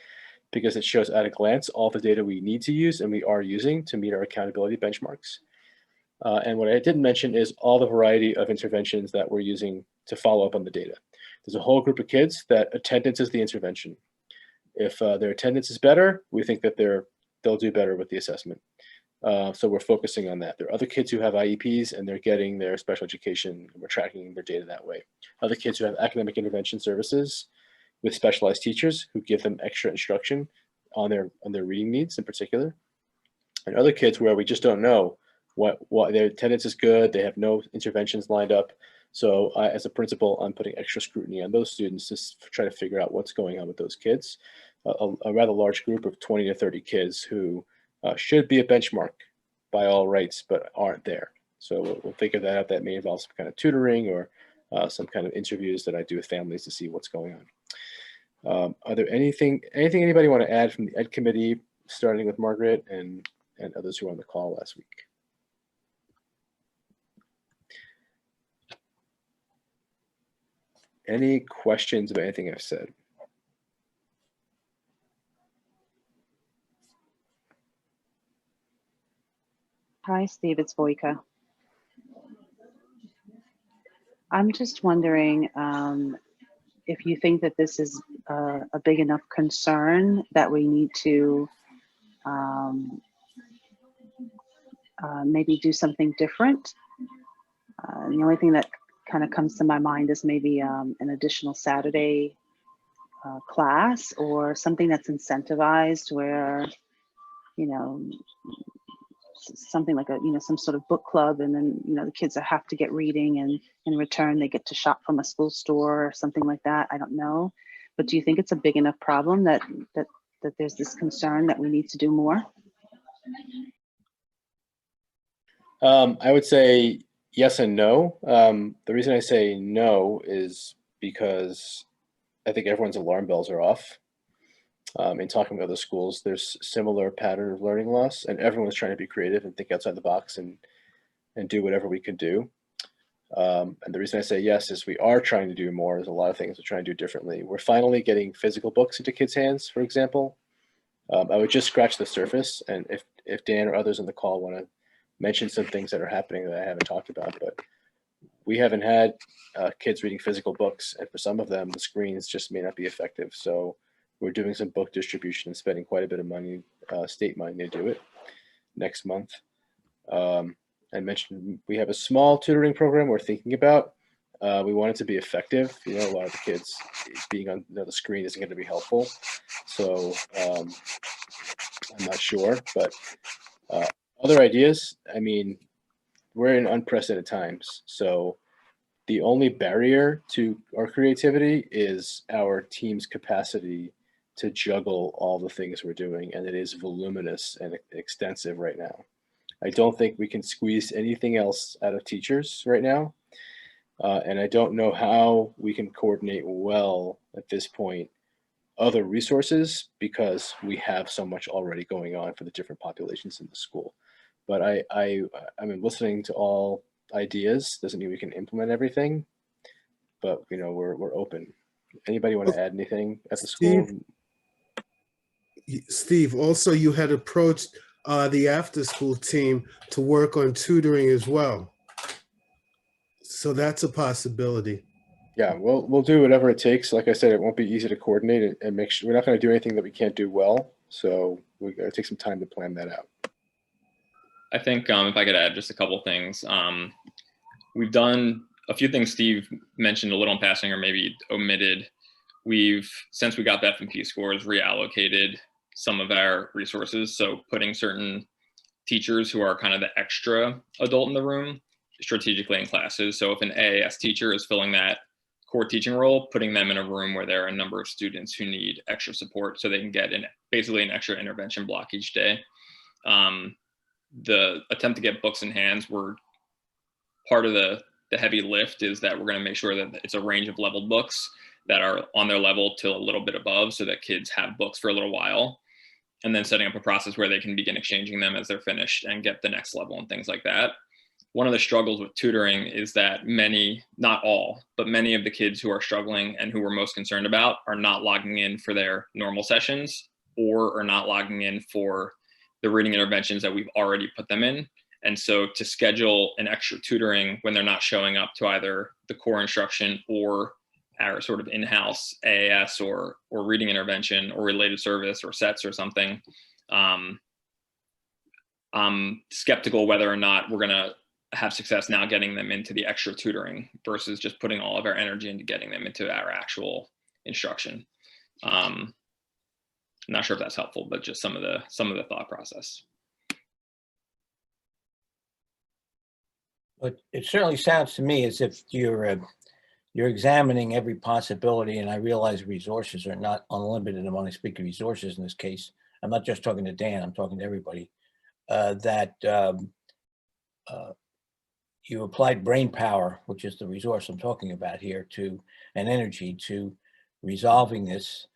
[SPEAKER 2] because it shows at a glance all the data we need to use and we are using to meet our accountability benchmarks. And what I didn't mention is all the variety of interventions that we're using to follow up on the data. There's a whole group of kids that attendance is the intervention. If their attendance is better, we think that they'll do better with the assessment. So we're focusing on that. There are other kids who have IEPs and they're getting their special education, and we're tracking their data that way. Other kids who have academic intervention services with specialized teachers who give them extra instruction on their reading needs in particular. And other kids where we just don't know what their attendance is good, they have no interventions lined up. So as a principal, I'm putting extra scrutiny on those students to try to figure out what's going on with those kids. A rather large group of 20 to 30 kids who should be a benchmark by all rights, but aren't there. So we'll figure that out. That may involve some kind of tutoring or some kind of interviews that I do with families to see what's going on. Are there anything anybody want to add from the Ed Committee, starting with Margaret and others who were on the call last week? Any questions about anything I've said?
[SPEAKER 12] Hi, Steve, it's Voika. I'm just wondering if you think that this is a big enough concern that we need to maybe do something different. The only thing that kind of comes to my mind is maybe an additional Saturday class or something that's incentivized where, something like some sort of book club, and then the kids have to get reading, and in return they get to shop from a school store or something like that. I don't know, but do you think it's a big enough problem that there's this concern that we need to do more?
[SPEAKER 2] I would say yes and no. The reason I say no is because I think everyone's alarm bells are off. In talking with other schools, there's similar pattern of learning loss, and everyone's trying to be creative and think outside the box and do whatever we can do. And the reason I say yes is we are trying to do more. There's a lot of things we're trying to do differently. We're finally getting physical books into kids' hands, for example. I would just scratch the surface, and if Dan or others on the call want to mention some things that are happening that I haven't talked about, but we haven't had kids reading physical books, and for some of them, the screens just may not be effective. So we're doing some book distribution and spending quite a bit of money, state money, to do it next month. I mentioned we have a small tutoring program we're thinking about. We want it to be effective. A lot of the kids being on the screen isn't going to be helpful. So I'm not sure, but other ideas, we're in unprecedented times. So the only barrier to our creativity is our team's capacity to juggle all the things we're doing, and it is voluminous and extensive right now. I don't think we can squeeze anything else out of teachers right now. And I don't know how we can coordinate well at this point other resources because we have so much already going on for the different populations in the school. But I mean, listening to all ideas doesn't mean we can implement everything, but you know, we're open. Anybody want to add anything at the school?
[SPEAKER 1] Steve, also you had approached the after-school team to work on tutoring as well. So that's a possibility.
[SPEAKER 2] Yeah, we'll do whatever it takes. Like I said, it won't be easy to coordinate and make sure we're not going to do anything that we can't do well. So we got to take some time to plan that out.
[SPEAKER 13] I think if I could add just a couple things, we've done a few things Steve mentioned a little in passing or maybe omitted. We've, since we got the F&P scores, reallocated some of our resources. So putting certain teachers who are kind of the extra adult in the room strategically in classes. So if an AAS teacher is filling that core teaching role, putting them in a room where there are a number of students who need extra support so they can get basically an extra intervention block each day. The attempt to get books in hands, we're part of the heavy lift is that we're going to make sure that it's a range of leveled books that are on their level till a little bit above so that kids have books for a little while, and then setting up a process where they can begin exchanging them as they're finished and get the next level and things like that. One of the struggles with tutoring is that many, not all, but many of the kids who are struggling and who we're most concerned about are not logging in for their normal sessions or are not logging in for the reading interventions that we've already put them in. And so to schedule an extra tutoring when they're not showing up to either the core instruction or our sort of in-house AAS or reading intervention or related service or sets or something, I'm skeptical whether or not we're gonna have success now getting them into the extra tutoring versus just putting all of our energy into getting them into our actual instruction. I'm not sure if that's helpful, but just some of the thought process.
[SPEAKER 3] But it certainly sounds to me as if you're examining every possibility, and I realize resources are not unlimited. And when I speak of resources in this case, I'm not just talking to Dan, I'm talking to everybody, you applied brain power, which is the resource I'm talking about here, to and energy to resolving this.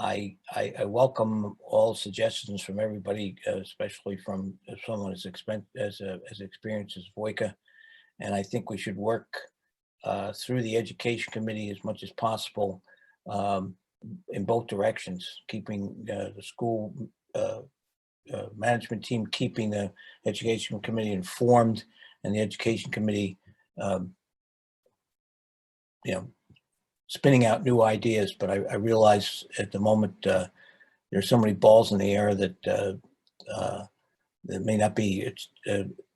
[SPEAKER 3] I welcome all suggestions from everybody, especially from someone as experienced as Voica. And I think we should work through the education committee as much as possible in both directions, keeping the school management team, keeping the education committee informed, and the education committee, spinning out new ideas. But I realize at the moment there's so many balls in the air that that may not be.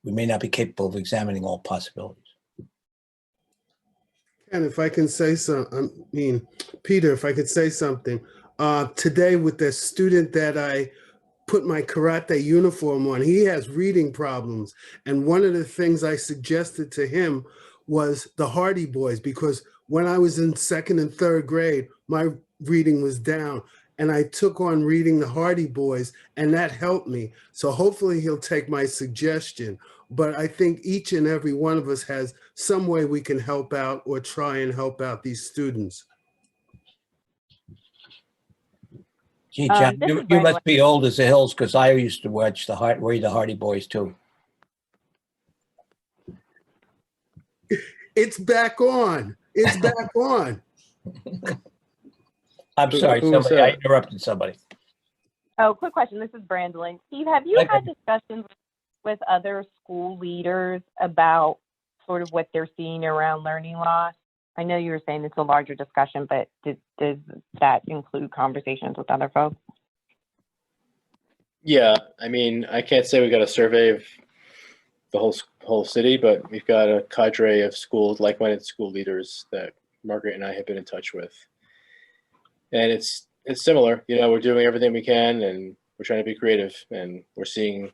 [SPEAKER 3] We may not be capable of examining all possibilities.
[SPEAKER 1] And if I can say something, Peter, if I could say something, today with the student that I put my karate uniform on, he has reading problems. And one of the things I suggested to him was the Hardy Boys, because when I was in 2nd and 3rd grade, my reading was down. And I took on reading the Hardy Boys, and that helped me. So hopefully he'll take my suggestion. But I think each and every one of us has some way we can help out or try and help out these students.
[SPEAKER 3] Gee, John, you must be old as the hills, because I used to read the Hardy Boys too.
[SPEAKER 1] It's back on. It's back on.
[SPEAKER 3] I'm sorry, somebody. I interrupted somebody.
[SPEAKER 14] Oh, quick question. This is Brandolyn. Steve, have you had discussions with other school leaders about sort of what they're seeing around learning loss? I know you were saying it's a larger discussion, but does that include conversations with other folks?
[SPEAKER 2] Yeah, I mean, I can't say we got a survey of the whole city, but we've got a cadre of schools, like-minded school leaders that Margaret and I have been in touch with. And it's similar, we're doing everything we can and we're trying to be creative, and we're seeing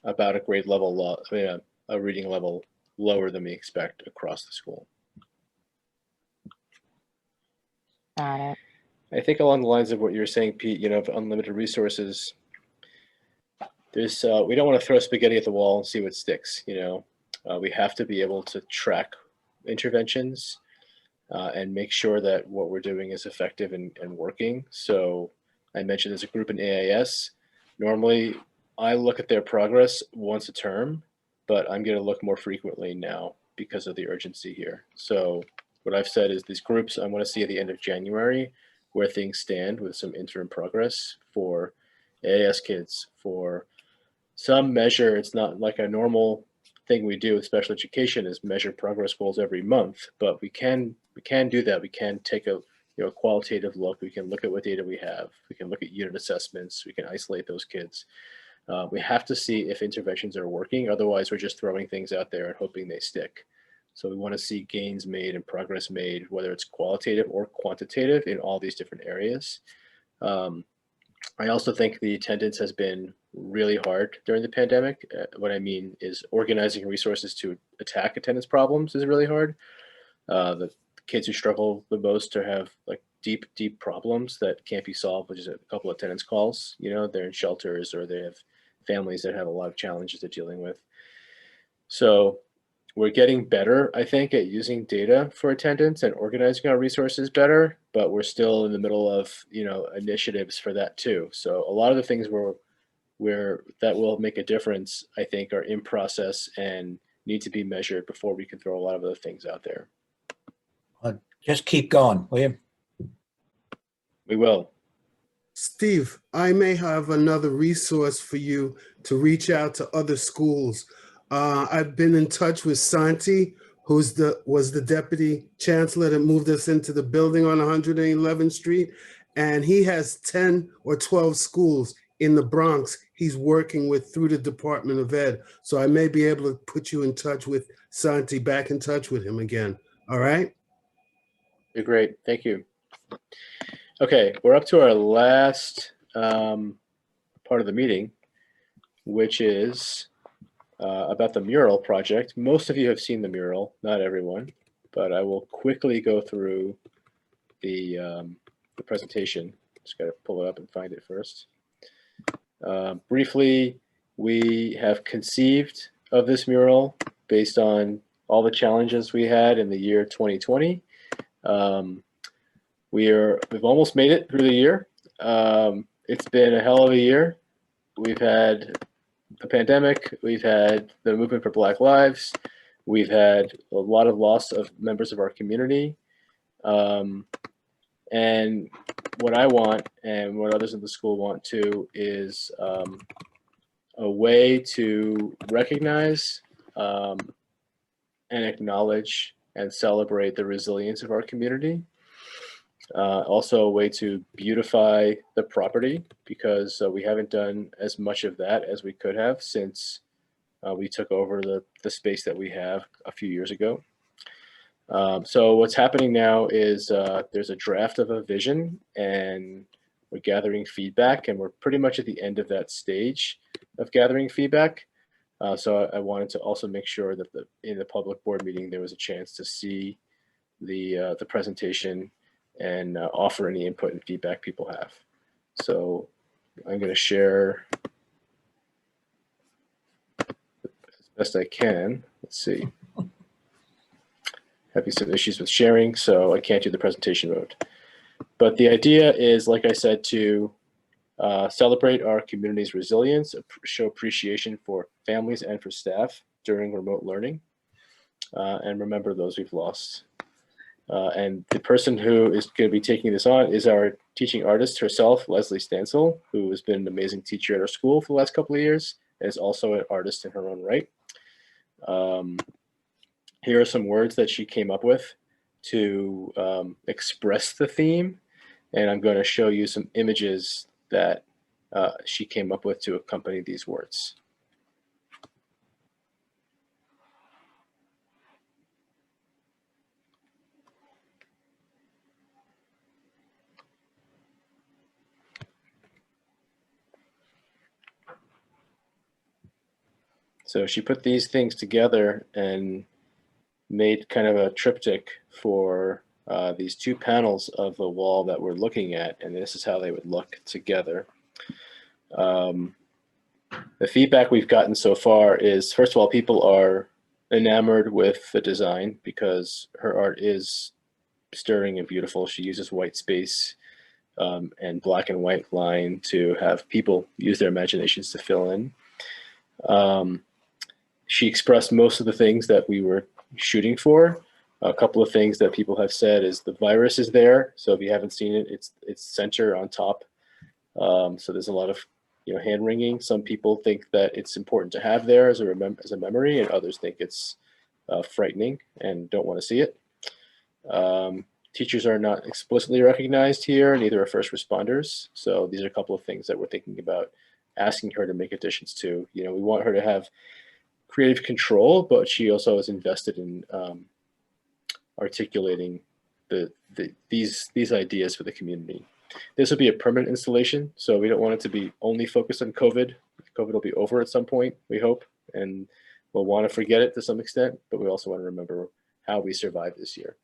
[SPEAKER 2] about a grade level, a reading level lower than we expect across the school.
[SPEAKER 14] Got it.
[SPEAKER 2] I think along the lines of what you were saying, Pete, of unlimited resources, there's we don't want to throw spaghetti at the wall and see what sticks. We have to be able to track interventions and make sure that what we're doing is effective and working. So I mentioned there's a group in AIS. Normally, I look at their progress once a term, but I'm going to look more frequently now because of the urgency here. So what I've said is these groups I want to see at the end of January where things stand with some interim progress for AIS kids. For some measure, it's not like a normal thing we do with special education is measure progress goals every month, but we can do that. We can take a qualitative look. We can look at what data we have. We can look at unit assessments. We can isolate those kids. We have to see if interventions are working. Otherwise, we're just throwing things out there and hoping they stick. So we want to see gains made and progress made, whether it's qualitative or quantitative in all these different areas. I also think the attendance has been really hard during the pandemic. What I mean is organizing resources to attack attendance problems is really hard. The kids who struggle the most to have like deep problems that can't be solved, which is a couple of attendance calls. They're in shelters or they have families that have a lot of challenges they're dealing with. So we're getting better, I think, at using data for attendance and organizing our resources better, but we're still in the middle of, initiatives for that too. So a lot of the things that will make a difference, I think, are in process and need to be measured before we can throw a lot of other things out there.
[SPEAKER 3] Just keep going, will you?
[SPEAKER 2] We will.
[SPEAKER 1] Steve, I may have another resource for you to reach out to other schools. I've been in touch with Santi, was the deputy chancellor that moved us into the building on 111th Street, and he has 10 or 12 schools in the Bronx he's working with through the Department of Ed. So I may be able to put you in touch with Santi, back in touch with him again. All right?
[SPEAKER 2] You're great. Thank you. Okay, we're up to our last part of the meeting, which is about the mural project. Most of you have seen the mural, not everyone, but I will quickly go through the presentation. Just got to pull it up and find it first. Briefly, we have conceived of this mural based on all the challenges we had in the year 2020. We've almost made it through the year. It's been a hell of a year. We've had a pandemic. We've had the movement for Black Lives. We've had a lot of loss of members of our community. And what I want and what others in the school want too is a way to recognize and acknowledge and celebrate the resilience of our community. Also a way to beautify the property, because we haven't done as much of that as we could have since we took over the space that we have a few years ago. So what's happening now is there's a draft of a vision, and we're gathering feedback, and we're pretty much at the end of that stage of gathering feedback. So I wanted to also make sure that in the public board meeting there was a chance to see the presentation and offer any input and feedback people have. So I'm going to share as best I can. Let's see. Having some issues with sharing, so I can't do the presentation mode. But the idea is, like I said, to celebrate our community's resilience, show appreciation for families and for staff during remote learning, and remember those we've lost. And the person who is going to be taking this on is our teaching artist herself, Leslie Stansel, who has been an amazing teacher at our school for the last couple of years, and is also an artist in her own right. Here are some words that she came up with to express the theme, and I'm going to show you some images that she came up with to accompany these words. So she put these things together and made kind of a triptych for these two panels of the wall that we're looking at, and this is how they would look together. The feedback we've gotten so far is, first of all, people are enamored with the design because her art is stirring and beautiful. She uses white space and black and white line to have people use their imaginations to fill in. She expressed most of the things that we were shooting for. A couple of things that people have said is the virus is there. So if you haven't seen it, it's center on top. So there's a lot of hand wringing. Some people think that it's important to have there as a memory, and others think it's frightening and don't want to see it. Teachers are not explicitly recognized here, neither are first responders. So these are a couple of things that we're thinking about asking her to make additions to. We want her to have creative control, but she also is invested in articulating these ideas for the community. This will be a permanent installation, so we don't want it to be only focused on COVID. COVID will be over at some point, we hope, and we'll want to forget it to some extent, but we also want to remember how we survived this year.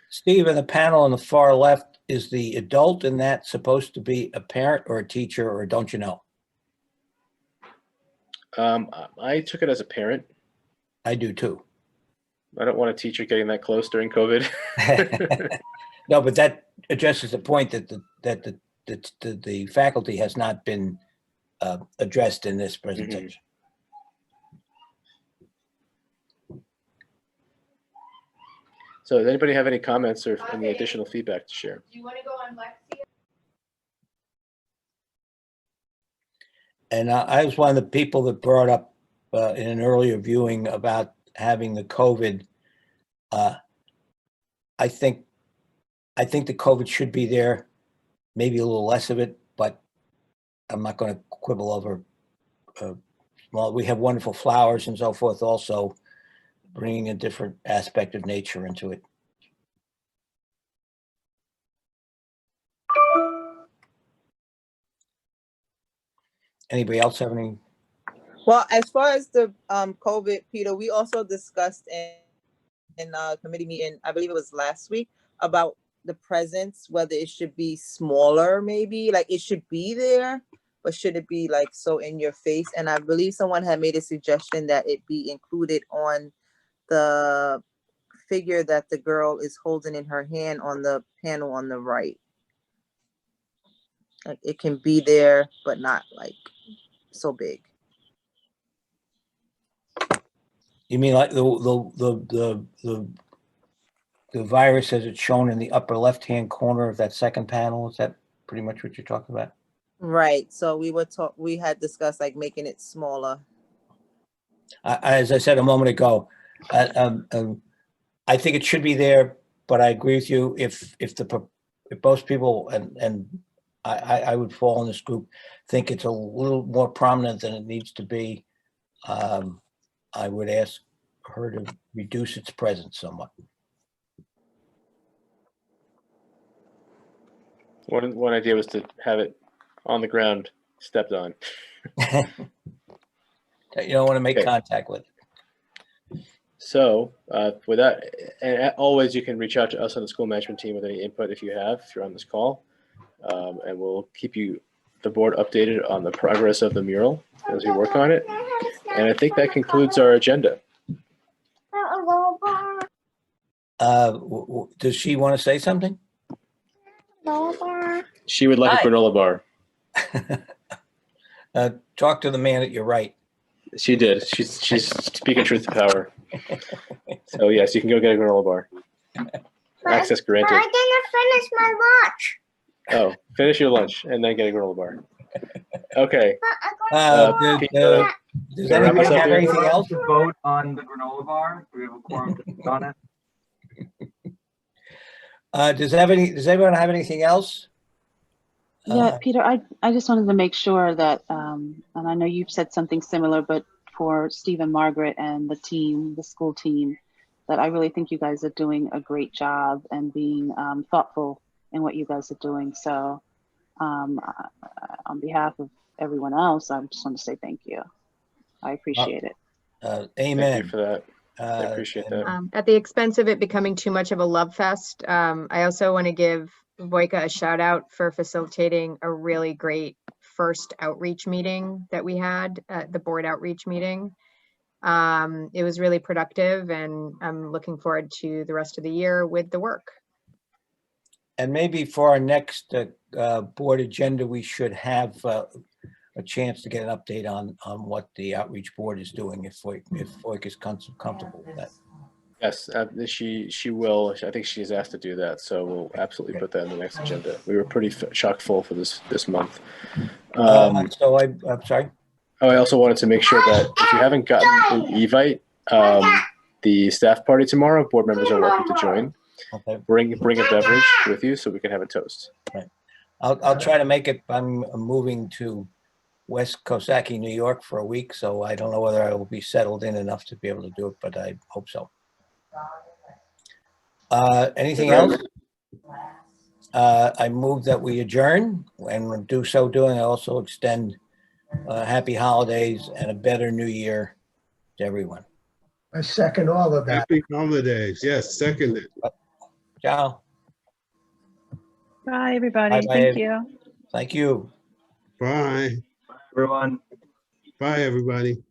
[SPEAKER 3] Steve, in the panel on the far left, is the adult in that supposed to be a parent or a teacher, or don't you know?
[SPEAKER 2] I took it as a parent.
[SPEAKER 3] I do too.
[SPEAKER 2] I don't want a teacher getting that close during COVID.
[SPEAKER 3] No, but that addresses the point that the faculty has not been addressed in this presentation.
[SPEAKER 2] So does anybody have any comments or any additional feedback to share?
[SPEAKER 4] Do you want to go on Lexi?
[SPEAKER 3] And I was one of the people that brought up in an earlier viewing about having the COVID. I think the COVID should be there, maybe a little less of it, but I'm not going to quibble over. Well, we have wonderful flowers and so forth, also bringing a different aspect of nature into it. Anybody else have any?
[SPEAKER 15] Well, as far as the COVID, Peter, we also discussed in a committee meeting, I believe it was last week, about the presence, whether it should be smaller, maybe like it should be there, but should it be like so in your face? And I believe someone had made a suggestion that it be included on the figure that the girl is holding in her hand on the panel on the right. Like it can be there, but not like so big.
[SPEAKER 3] You mean like the virus as it's shown in the upper left-hand corner of that second panel? Is that pretty much what you're talking about?
[SPEAKER 15] Right. So we had discussed like making it smaller.
[SPEAKER 3] As I said a moment ago, I think it should be there, but I agree with you. If most people, and I would fall in this group, think it's a little more prominent than it needs to be, I would ask her to reduce its presence somewhat.
[SPEAKER 2] One idea was to have it on the ground, stepped on.
[SPEAKER 3] You don't want to make contact with it.
[SPEAKER 2] So with that, and always you can reach out to us on the school management team with any input if you're on this call, and we'll keep the board updated on the progress of the mural as we work on it. And I think that concludes our agenda.
[SPEAKER 3] Does she want to say something?
[SPEAKER 2] She would like a granola bar.
[SPEAKER 3] Talk to the man at your right.
[SPEAKER 2] She did. She's speaking truth to power. So yes, you can go get a granola bar. Access granted.
[SPEAKER 16] But I didn't finish my lunch.
[SPEAKER 2] Oh, finish your lunch and then get a granola bar. Okay.
[SPEAKER 3] Does anybody have anything else?
[SPEAKER 11] To vote on the granola bar? Do we have a quorum to vote on it?
[SPEAKER 3] Does everyone have anything else?
[SPEAKER 12] Yeah, Peter, I just wanted to make sure that, and I know you've said something similar, but for Steve and Margaret and the team, the school team, that I really think you guys are doing a great job and being thoughtful in what you guys are doing. So on behalf of everyone else, I just want to say thank you. I appreciate it.
[SPEAKER 3] Amen.
[SPEAKER 2] Thank you for that. I appreciate that.
[SPEAKER 4] At the expense of it becoming too much of a love fest, I also want to give Voika a shout out for facilitating a really great first outreach meeting that we had, the board outreach meeting. It was really productive, and I'm looking forward to the rest of the year with the work.
[SPEAKER 3] And maybe for our next board agenda, we should have a chance to get an update on what the outreach board is doing, if FOIC is comfortable with that.
[SPEAKER 2] Yes, she will. I think she's asked to do that, so we'll absolutely put that in the next agenda. We were pretty chock full for this month.
[SPEAKER 3] So I'm sorry.
[SPEAKER 2] Oh, I also wanted to make sure that if you haven't gotten an Evite, the staff party tomorrow, board members are welcome to join.
[SPEAKER 3] Okay.
[SPEAKER 2] Bring a beverage with you so we can have a toast.
[SPEAKER 3] Right. I'll try to make it. I'm moving to West Coxsackie, New York for a week, so I don't know whether I will be settled in enough to be able to do it, but I hope so. Anything else? I move that we adjourn, and do so doing, I also extend happy holidays and a better new year to everyone.
[SPEAKER 5] I second all of that.
[SPEAKER 1] Happy holidays. Yes, seconded.
[SPEAKER 3] Ciao.
[SPEAKER 12] Bye, everybody.
[SPEAKER 3] Bye-bye.
[SPEAKER 12] Thank you.
[SPEAKER 3] Thank you.
[SPEAKER 1] Bye.
[SPEAKER 9] Everyone.
[SPEAKER 1] Bye, everybody.